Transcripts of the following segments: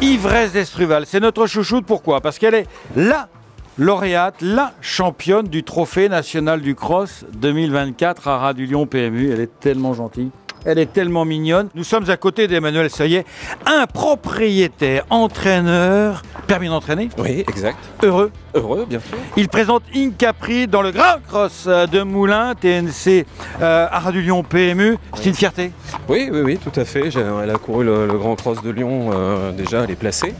Ivresse d'Estruval, c'est notre chouchoute. Pourquoi? Parce qu'elle est la lauréate, la championne du Trophée national du cross 2024 à Ras-du-Lyon PMU. Elle est tellement gentille. Elle est tellement mignonne. Nous sommes à côté d'Emmanuel Sayet, un propriétaire, entraîneur, permis d'entraîner. Oui, exact. Heureux. Heureux, bien sûr. Il présente Incapri dans le Grand Cross de Moulins, TNC à Ras-du-Lyon PMU. C'est une fierté. Oui, tout à fait. Elle a couru le Grand Cross de Lyon, déjà, elle est placée.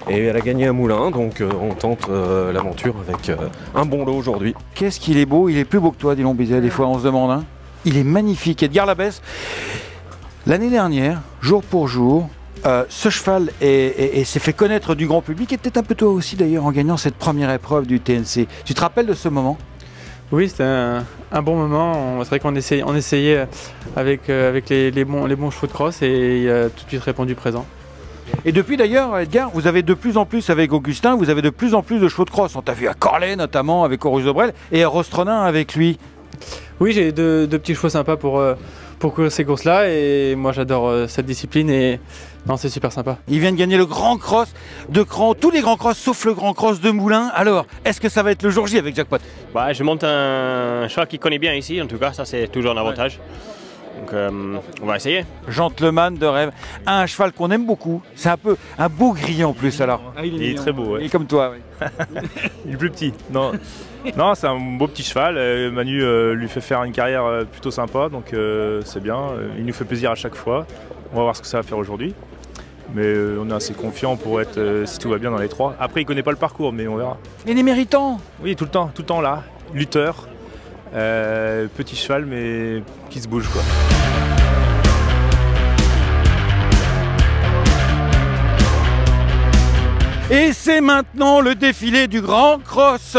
Et elle a gagné à Moulins, donc on tente l'aventure avec un bon lot aujourd'hui. Qu'est-ce qu'il est beau, il est plus beau que toi, Dylan Bizet, des fois on se demande. Hein. Il est magnifique. Edgar Labesse, l'année dernière, jour pour jour, ce cheval s'est fait connaître du grand public, et peut-être un peu toi aussi d'ailleurs en gagnant cette première épreuve du TNC. Tu te rappelles de ce moment? Oui, c'était un bon moment. C'est vrai qu'on essayait avec les bons chevaux de cross, et il a tout de suite répondu présent. Et depuis d'ailleurs, Edgar, vous avez de plus en plus avec Augustin, vous avez de plus en plus de chevaux de cross. On t'a vu à Corlay notamment avec Horus de Brel et à Rostronin avec lui. Oui, j'ai deux petits chevaux sympas pour courir ces courses-là, et moi j'adore cette discipline, et non, c'est super sympa. Il vient de gagner le Grand Cross de Cran, tous les grands cross sauf le Grand Cross de Moulins. Alors, est-ce que ça va être le jour J avec Jackpot? Bah, je monte un cheval qui connaît bien ici, en tout cas, ça c'est toujours un avantage. Donc on va essayer. Gentleman de rêve, un cheval qu'on aime beaucoup. C'est un peu un beau gris en plus alors. Ah, il est très beau. Ouais. Il est comme toi. Oui. Il est plus petit. Non, non, c'est un beau petit cheval. Manu lui fait faire une carrière plutôt sympa, donc c'est bien. Il nous fait plaisir à chaque fois. On va voir ce que ça va faire aujourd'hui. Mais on est assez confiant pour être, si tout va bien, dans les trois. Après, il connaît pas le parcours, mais on verra. Il est méritant. Oui, tout le temps là. Lutteur. Petit cheval, mais qui se bouge quoi. Et c'est maintenant le défilé du Grand Cross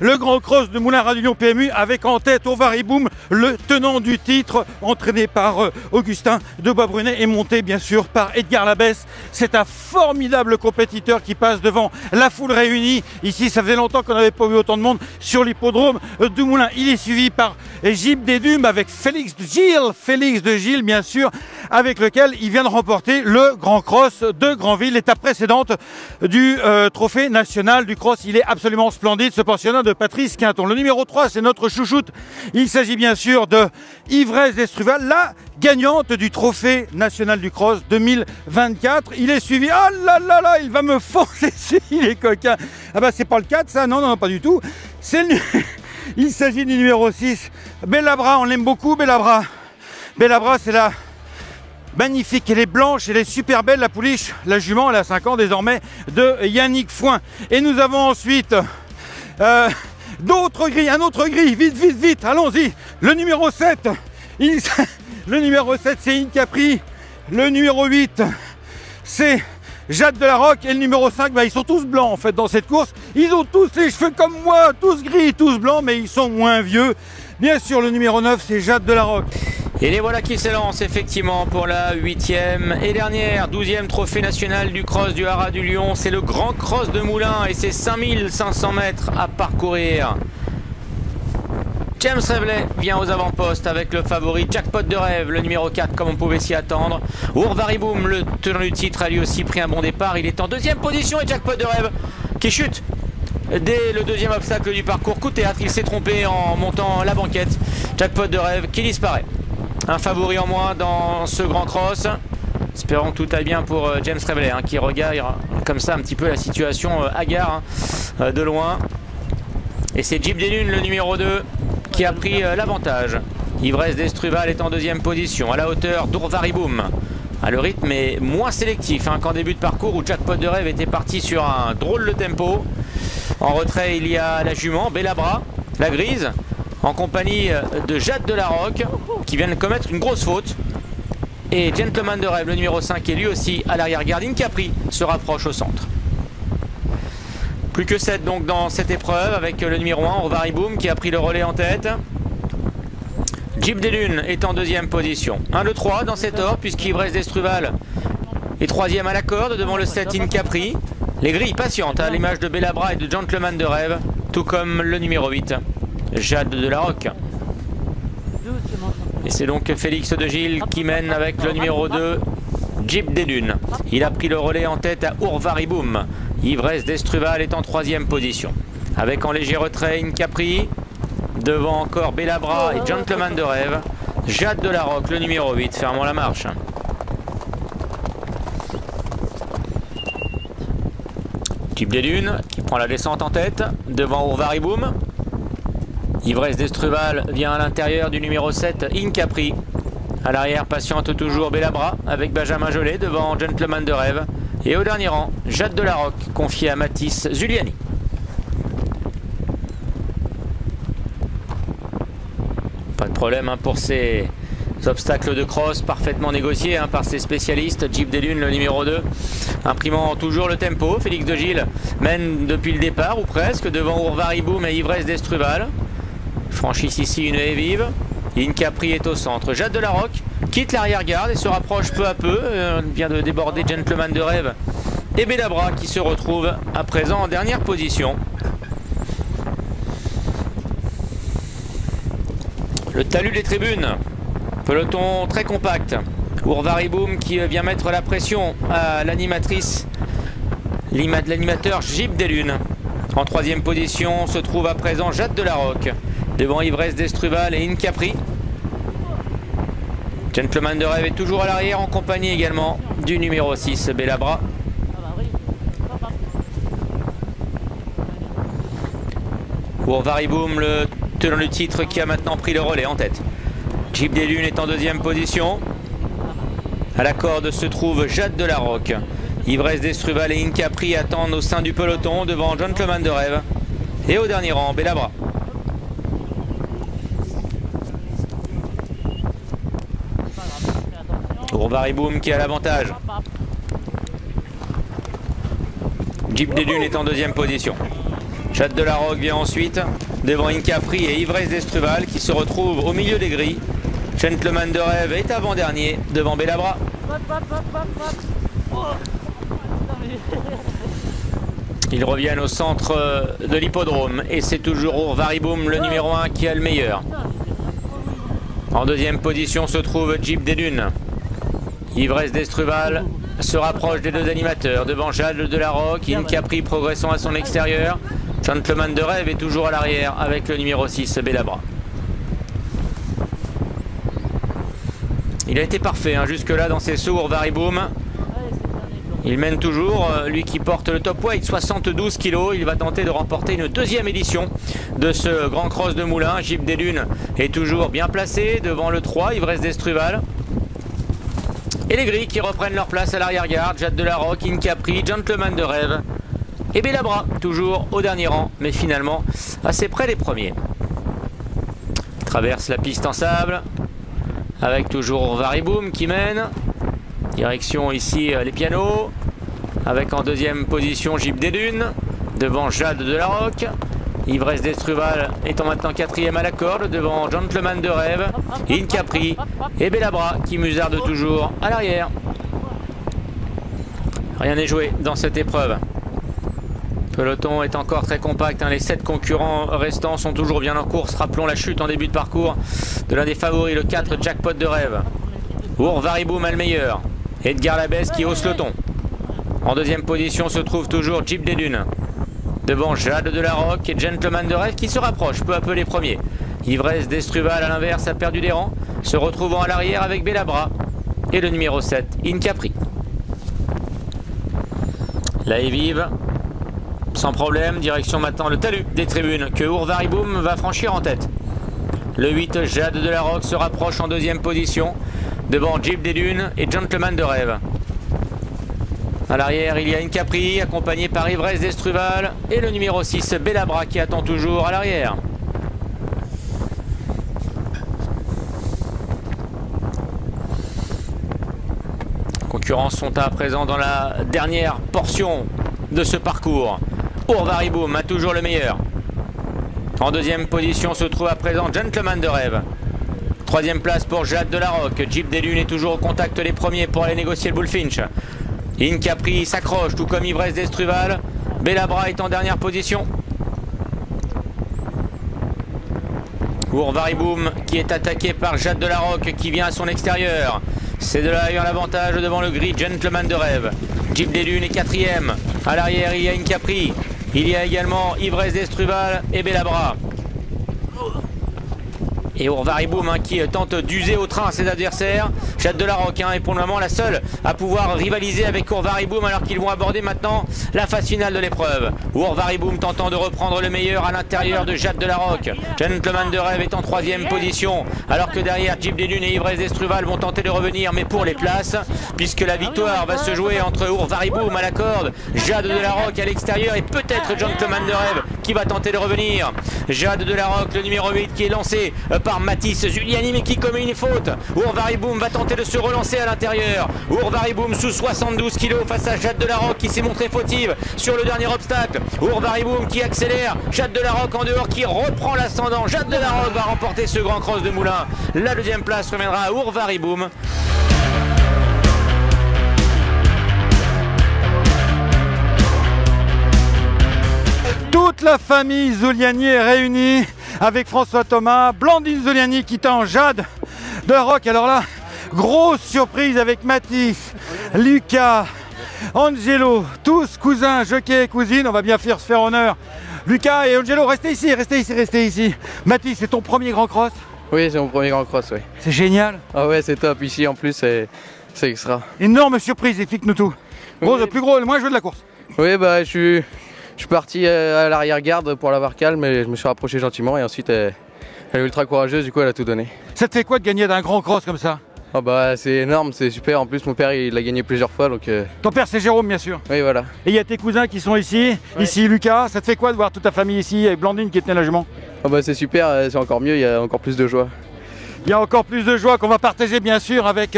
le Grand Cross de Moulins Ras-du-Lyon PMU, avec en tête Ovariboom, le tenant du titre, entraîné par Augustin de Bois-Brunet et monté bien sûr par Edgar Labesse. C'est un formidable compétiteur qui passe devant la foule réunie. Ici, ça faisait longtemps qu'on n'avait pas vu autant de monde sur l'hippodrome de Moulins. Il est suivi par Gilles Dédume avec Félix de Gilles bien sûr, avec lequel il vient de remporter le Grand Cross de Granville, l'étape précédente du Trophée national du cross. Il est absolument splendide, ce pensionnat de Patrice Quinton. Le numéro 3, c'est notre chouchoute. Il s'agit bien sûr de Ivresse d'Estruval, la gagnante du Trophée national du cross 2024. Il est suivi, ah là là là, il va me foncer dessus, il est coquin. Ah bah c'est pas le 4 ça, non, non, pas du tout. Il s'agit du numéro 6, Bellabra, on l'aime beaucoup Bellabra. Bellabra, c'est la magnifique, elle est blanche, elle est super belle, la pouliche, la jument, elle a 5 ans désormais, de Yannick Foin. Et nous avons ensuite d'autres grilles, un autre grille, vite, allons-y. Le numéro 7, le numéro 7 c'est Incapri, le numéro 8 c'est Jade de la Roque, et le numéro 5, bah, ils sont tous blancs en fait dans cette course. Ils ont tous les cheveux comme moi, tous gris, tous blancs, mais ils sont moins vieux. Bien sûr, le numéro 9 c'est Jade de la Roque. Et les voilà qui s'élancent effectivement pour la 8e et dernière, 12e trophée national du cross du Ras-du-Lyon. C'est le Grand Cross de Moulins et c'est 5500 mètres à parcourir. James Reveley vient aux avant-postes avec le favori Jackpot de rêve, le numéro 4 comme on pouvait s'y attendre. Ovariboom, le tenant du titre, a lui aussi pris un bon départ. Il est en 2e position et Jackpot de rêve qui chute dès le 2e obstacle du parcours. Coup de théâtre, il s'est trompé en montant la banquette. Jackpot de rêve qui disparaît. Un favori en moins dans ce Grand Cross. Espérons que tout aille bien pour James Reveley qui regarde comme ça un petit peu la situation hagard de loin. Et c'est Jeep des Dunes, le numéro 2, qui a pris l'avantage. Ivresse d'Estruval est en 2e position, à la hauteur d'Ovariboom. Le rythme est moins sélectif qu'en début de parcours où Jackpot de rêve était parti sur un drôle de tempo. En retrait, il y a la jument, Bellabra, la grise, en compagnie de Jade de la Roque, qui vient de commettre une grosse faute. Et Gentleman de rêve, le numéro 5, est lui aussi à l'arrière-garde. Incapri se rapproche au centre. Plus que 7 donc dans cette épreuve, avec le numéro 1, Ovariboom, qui a pris le relais en tête. Jeep des Dunes est en 2e position. 1, 2, 3 dans cet ordre, puisqu'Ivresse d'Estruval est 3e à la corde devant le 7 Incapri. Les grilles patientes à l'image de Bellabra et de Gentleman de rêve, tout comme le numéro 8, Jade de la Roque. Et c'est donc Félix de Gilles qui mène avec le numéro 2, Jeep des Dunes. Il a pris le relais en tête à Urvariboum. Ivresse d'Estruval est en 3e position. Avec en léger retrait Incapri. Devant encore Belabra et Gentleman de Rêve. Jade de la Roque, le numéro 8, fermant la marche. Jeep des Dunes qui prend la descente en tête. Devant Urvariboum. Ivresse d'Estruval vient à l'intérieur du numéro 7, Incapri. À l'arrière, patiente toujours Belabra avec Benjamin Jolet devant Gentleman de Rêve. Et au dernier rang, Jade de la Roque, confiée à Mathis Zuliani. Pas de problème pour ces obstacles de cross parfaitement négociés par ces spécialistes. Jeep des Dunes, le numéro 2, imprimant toujours le tempo. Félix de Gilles mène depuis le départ ou presque devant Urvariboum et Ivresse d'Estruval. Franchissent ici une haie vive. Incapri est au centre. Jade de la Roque quitte l'arrière-garde et se rapproche peu à peu. Vient de déborder Gentleman de Rêve et Belabra qui se retrouve à présent en dernière position. Le talus des tribunes. Peloton très compact. Urvariboum qui vient mettre la pression à l'animatrice, l'animateur Jeep des Dunes. En 3e position se trouve à présent Jade de la Roque. Devant Ivresse d'Estruval et Incapri. Gentleman de Rêve est toujours à l'arrière en compagnie également du numéro 6, Belabra. Urvariboum, le tenant du titre qui a maintenant pris le relais en tête. Jeep des Dunes est en 2e position. À la corde se trouve Jade de la Roque. Ivresse d'Estruval et Incapri attendent au sein du peloton devant Gentleman de Rêve. Et au dernier rang, Belabra. Urvariboum qui a l'avantage. Jeep des Dunes est en 2e position. Jade de la Roque vient ensuite devant Incapri et Ivresse d'Estruval qui se retrouvent au milieu des grilles. Gentleman de Rêve est avant-dernier devant Belabra. Ils reviennent au centre de l'hippodrome et c'est toujours Urvariboum, le numéro 1, qui a le meilleur. En 2e position se trouve Jeep des Dunes. Ivresse d'Estruval se rapproche des 2 animateurs devant Jade de la Roque, Incapri progressant à son extérieur. Gentleman de Rêve est toujours à l'arrière avec le numéro 6, Belabra. Il a été parfait jusque-là dans ses sauts, Urvariboum. Il mène toujours, lui qui porte le top weight, 72 kg. Il va tenter de remporter une 2e édition de ce Grand Cross de Moulins. Jeep des Dunes est toujours bien placé devant le 3, Ivresse d'Estruval. Et les grilles qui reprennent leur place à l'arrière-garde. Jade de la Roque, Incapri, Gentleman de Rêve et Belabra, toujours au dernier rang, mais finalement assez près des premiers. Il traverse la piste en sable, avec toujours Urvariboum qui mène. Direction ici les pianos, avec en 2e position Jeep des Dunes, devant Jade de la Roque. Ivresse d'Estruval étant maintenant 4e à la corde devant Gentleman de Rêve, Incapri et Belabra qui musardent toujours à l'arrière. Rien n'est joué dans cette épreuve. Le peloton est encore très compact. Les 7 concurrents restants sont toujours bien en course. Rappelons la chute en début de parcours de l'un des favoris, le 4 Jackpot de Rêve. Urvariboum a le meilleur. Edgar Labesse qui hausse le ton. En 2e position se trouve toujours Jeep des Dunes. Devant Jade de la Roque et Gentleman de Rêve qui se rapprochent peu à peu les premiers. Ivresse d'Estruval à l'inverse a perdu des rangs, se retrouvant à l'arrière avec Belabra et le numéro 7 Incapri. La haie vive, sans problème, direction maintenant le talus des tribunes que Urvariboum va franchir en tête. Le 8 Jade de la Roque se rapproche en 2e position devant Jeep des Dunes et Gentleman de Rêve. À l'arrière, il y a Incapri, accompagné par Ivresse d'Estruval et le numéro 6, Belabra, qui attend toujours à l'arrière. Concurrents sont à présent dans la dernière portion de ce parcours. Urvariboum a toujours le meilleur. En 2e position se trouve à présent Gentleman de Rêve. 3e place pour Jade de la Roque. Jeep des Dunes est toujours au contact les premiers pour aller négocier le Bullfinch. Incapri s'accroche, tout comme Ivresse d'Estruval. Belabra est en dernière position. Urvariboum qui est attaqué par Jade de la Roque qui vient à son extérieur. Ces deux-là ayant l'avantage devant le gris Gentleman de Rêve. Jeep des Dunes est 4e. À l'arrière, il y a Incapri. Il y a également Ivresse d'Estruval et Bellabra. Et Urvariboum qui tente d'user au train à ses adversaires. Jade de la Roque est pour le moment la seule à pouvoir rivaliser avec Urvariboum alors qu'ils vont aborder maintenant la phase finale de l'épreuve. Urvariboum tentant de reprendre le meilleur à l'intérieur de Jade de la Roque. Gentleman de Rêve est en 3e position alors que derrière Jeep des Dunes et Ivresse d'Estruval vont tenter de revenir mais pour les places puisque la victoire va se jouer entre Urvariboum à la corde, Jade de la Roque à l'extérieur et peut-être Gentleman de Rêve qui va tenter de revenir. Jade de la Roque, le numéro 8 qui est lancé par Mathis Zuliani mais qui commet une faute. Urvariboum va tenter de se relancer à l'intérieur. Urvariboum sous 72 kg face à Jade de la Roque qui s'est montrée fautive sur le dernier obstacle. Urvariboum qui accélère. Jade de la Roque en dehors qui reprend l'ascendant. Jade de la Roque va remporter ce grand cross de Moulins. La deuxième place reviendra à Urvariboum. Toute la famille Zuliani est réunie avec François Thomas, Blandine Zuliani qui est en Jade de la Roque. Alors là, grosse surprise avec Mathis, Lucas, Angelo, tous cousins, jockeys et cousines. On va bien se faire honneur. Lucas et Angelo, restez ici, restez ici, restez ici. Mathis, c'est ton premier grand cross? Oui, c'est mon premier grand cross, oui. C'est génial. Ah ouais, c'est top. Ici, en plus, c'est extra. Énorme surprise, explique-nous tout. Gros, Oui. le plus gros, le moins joué de la course. Oui, bah, je suis parti à l'arrière-garde pour l'avoir calme, mais je me suis rapproché gentiment et ensuite, elle est ultra courageuse, du coup, elle a tout donné. Ça te fait quoi de gagner d'un grand cross comme ça? Ah bah, c'est énorme, c'est super. En plus, mon père, il l'a gagné plusieurs fois, donc Ton père, c'est Jérôme, bien sûr. oui, voilà. Et il y a tes cousins qui sont ici, Ouais. ici Lucas. Ça te fait quoi de voir toute ta famille ici, avec Blandine qui tenait la jument? Ah bah, c'est super, c'est encore mieux, il y a encore plus de joie. Il y a encore plus de joie qu'on va partager bien sûr avec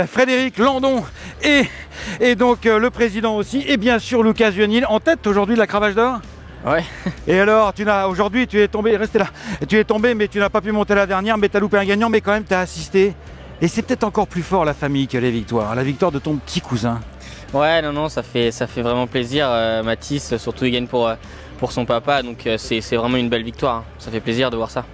Frédéric Landon et donc le président aussi, et bien sûr Lucas Vionil en tête aujourd'hui de la cravache d'or. Ouais. Et alors, aujourd'hui tu es tombé, restez là, tu es tombé mais tu n'as pas pu monter la dernière, mais tu as loupé un gagnant, mais quand même tu as assisté. Et c'est peut-être encore plus fort la famille que les victoires, la victoire de ton petit cousin. Ouais, non, ça fait vraiment plaisir. Mathis, surtout, il gagne pour son papa, donc c'est vraiment une belle victoire. Hein. Ça fait plaisir de voir ça.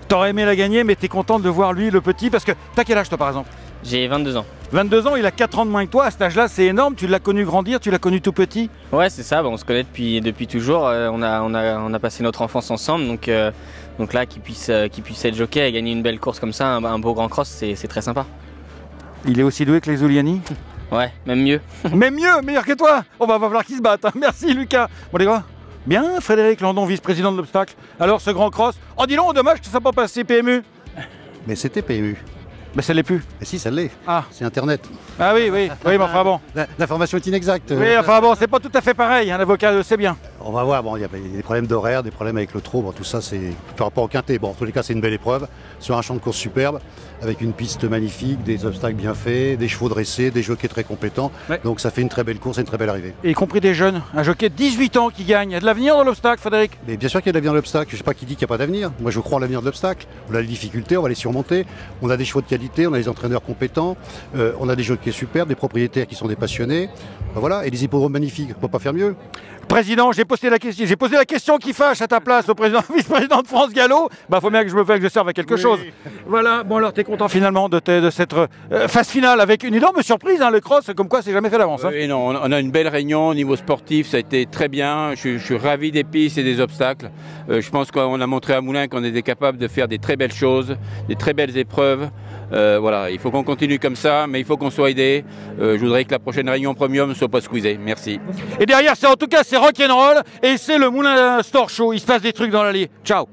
T'aurais aimé la gagner, mais t'es content de voir lui, le petit, parce que t'as quel âge toi par exemple? J'ai 22 ans. 22 ans, il a 4 ans de moins que toi, à cet âge-là c'est énorme, tu l'as connu grandir, tu l'as connu tout petit. Ouais, c'est ça, on se connaît depuis toujours. On a passé notre enfance ensemble, donc là, qu'il puisse être jockey et gagner une belle course comme ça, un beau grand cross, c'est très sympa. Il est aussi doué que les Zuliani? Ouais, même mieux. Mais mieux, meilleur que toi. On va falloir qu'ils se battent, hein. Merci Lucas. Bon les gars, bien Frédéric Landon, vice-président de l'obstacle. Alors ce grand cross, oh dis donc, dommage que ça soit pas passé PMU. Mais c'était PMU. Mais ça l'est plus. Mais si, ça l'est. Ah. C'est Internet. Ah oui, mais enfin bon. L'information est inexacte. Oui, enfin bon, c'est pas tout à fait pareil, un avocat le sait bien. On va voir, bon, il y a des problèmes d'horaire, des problèmes avec le trot, bon, tout ça c'est par rapport au quintet. Bon, en tous les cas, c'est une belle épreuve, sur un champ de course superbe, avec une piste magnifique, des obstacles bien faits, des chevaux dressés, des jockeys très compétents. Ouais. Donc ça fait une très belle course et une très belle arrivée. Et y compris des jeunes, un jockey de 18 ans qui gagne. Il y a de l'avenir dans l'obstacle, Frédéric. Mais bien sûr qu'il y a de l'avenir de l'obstacle, je ne sais pas qui dit qu'il n'y a pas d'avenir. Moi je crois en l'avenir de l'obstacle. On a les difficultés, on va les surmonter. On a des chevaux de qualité, on a des entraîneurs compétents, on a des jockeys superbes, des propriétaires qui sont des passionnés. Ben voilà, et des hippodromes magnifiques, on ne peut pas faire mieux. Président, j'ai posé la question qui fâche à ta place au président, vice-président de France Gallo. Bah faut bien que je serve à quelque chose. Voilà, bon alors t'es content finalement de cette phase finale avec une énorme surprise, hein, le cross, comme quoi c'est jamais fait d'avance. Hein. Oui, non, on a une belle réunion au niveau sportif, ça a été très bien. Je suis ravi des pistes et des obstacles. Je pense qu'on a montré à Moulins qu'on était capable de faire des très belles choses, des très belles épreuves. Voilà, il faut qu'on continue comme ça, mais il faut qu'on soit aidé. Je voudrais que la prochaine réunion Premium ne soit pas squeezée. Merci. Et derrière, c'est rock'n'roll et c'est le Moulin Store Show. Il se passe des trucs dans l'allée. Ciao.